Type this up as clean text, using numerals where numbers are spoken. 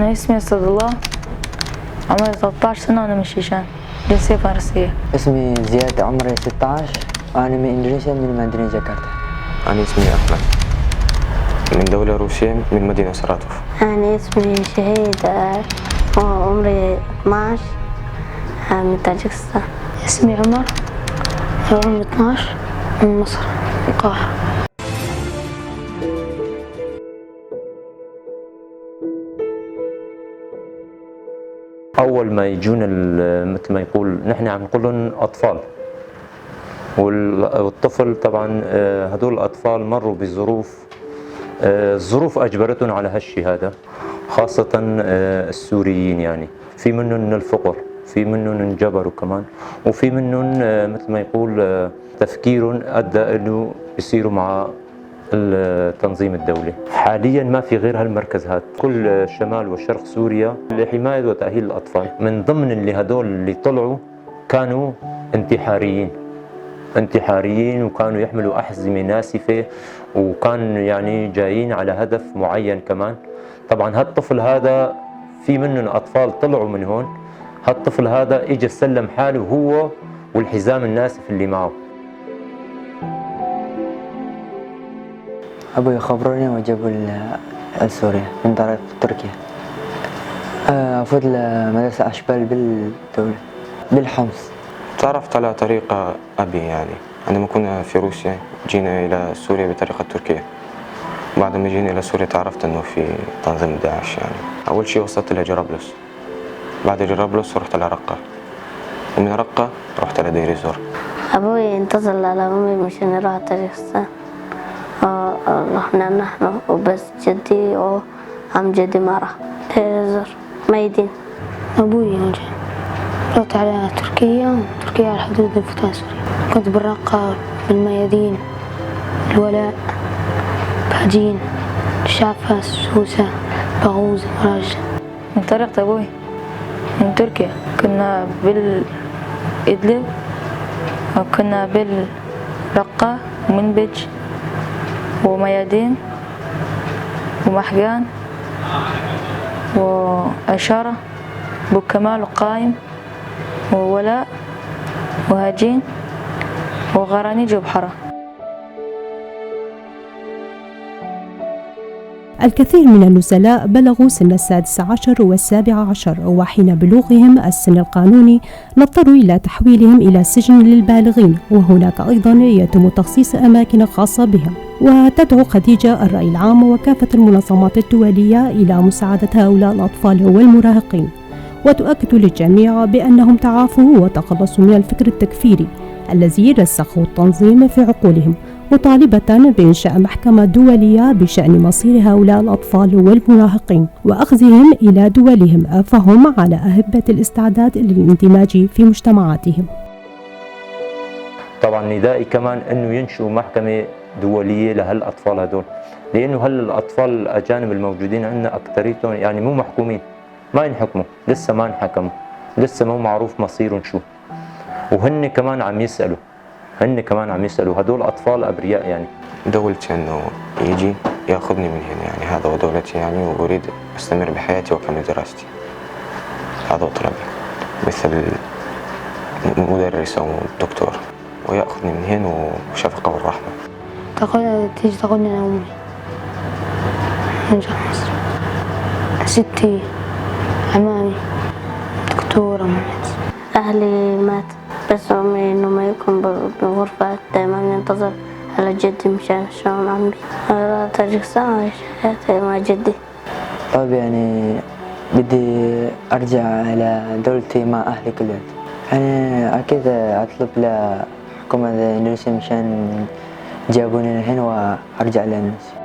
أنا اسمي أسد الله، عمري 13 سنة وأنا من الشيشان، جنسية فارسية. اسمي زياد، عمري 16 وأنا من إندونيسيا، من مدينة جاكرتا. أنا اسمي أحمد من دولة روسيا، من مدينة ساراتوف. أنا اسمي شهيد، عمري 12 من طاجكستان. اسمي عمر، عمري 12 من مصر، القاهرة. أول ما يجون مثل ما يقول نحن عم نقول لهم أطفال، والطفل طبعا هذول الأطفال مروا بظروف، الظروف أجبرتهم على هالشي هذا، خاصة السوريين. يعني في منهم الفقر، في منهم انجبروا كمان، وفي منهم مثل ما يقول تفكيرهم أدى إنه يصيروا مع التنظيم الدولي. حاليا ما في غير هالمركز هذا، كل شمال وشرق سوريا لحماية وتأهيل الأطفال. من ضمن اللي هدول اللي طلعوا كانوا انتحاريين وكانوا يحملوا أحزمة ناسفة، وكان يعني جايين على هدف معين كمان. طبعا هالطفل هذا في منهم أطفال طلعوا من هون، هالطفل هذا اجى سلم حاله هو والحزام الناسف اللي معه. أبوي خبروني وجابوا لسوريا من طريق تركيا. أفوت لمدرسة أشبال بالدولة بالحمص. تعرفت على طريقة أبي، يعني عندما كنا في روسيا جينا إلى سوريا بطريقة تركية. بعد ما جينا إلى سوريا تعرفت أنه في تنظيم داعش. يعني أول شيء وصلت إلى جرابلس، بعد جرابلس رحت على رقة، ومن رقة رحت على دير الزور. أبوي انتظر على أمي مشان نروح طاجكستان، رحنا نحن وبس جدي وعم جدي ما راح دير الزور ميدين. أبوي نجي رحت على تركيا على حدود الفتاة سوريا. كنت بالرقة، بالميادين، الولاء، باجين، شافة، سوسة، باغوز، مراج. من طريقة أبوي من تركيا كنا بالإدلب، وكنا بالرقة ومنبج وميادين ومحجان وأشارة بوكمال وقايم وولاء وهاجين وغرانيج وبحرة. الكثير من النزلاء بلغوا سن 16 و17، وحين بلوغهم السن القانوني نضطر إلى تحويلهم إلى سجن للبالغين، وهناك أيضا يتم تخصيص أماكن خاصة بهم. وتدعو خديجة الرأي العام وكافة المنظمات الدولية إلى مساعدة هؤلاء الأطفال والمراهقين، وتؤكد للجميع بأنهم تعافوا وتخلصوا من الفكر التكفيري الذي رسخه التنظيم في عقولهم، مطالبة بإنشاء محكمة دولية بشأن مصير هؤلاء الأطفال والمراهقين وأخذهم إلى دولهم، فهم على أهبة الاستعداد للاندماج في مجتمعاتهم. طبعا ندائي كمان أنه ينشئوا محكمة دولية لهالأطفال هدول، لأنه هالأطفال الأجانب الموجودين عندنا أكثريتهم يعني مو محكومين، ما ينحكموا، لسه ما انحكموا، لسه مو معروف مصيرهم شو، وهن كمان عم يسألوا هدول أطفال أبرياء. يعني دولتي أنه يجي يأخذني من هنا، يعني هذا هو دولتي يعني، وأريد أستمر بحياتي وأكمل دراستي. هذا هو طلبي، مثل مدرس أو دكتور، ويأخذني من هنا وشفقة والرحمة. تيجي تاخذني أنا وأمي نرجع مصر، ستي، عمامي، دكتورة، أهلي مات، بس أمي إنه ما يكون بغرفة، دايما ننتظر على جدي مشان شلون عمي. طاجكستان وعيش حياتي مع جدي. طيب يعني بدي أرجع إلى دولتي مع أهلي كلهم. يعني أكيد أطلب لحكومة إندونيسيا مشان جابوني هنا وأرجع لإندونيسيا.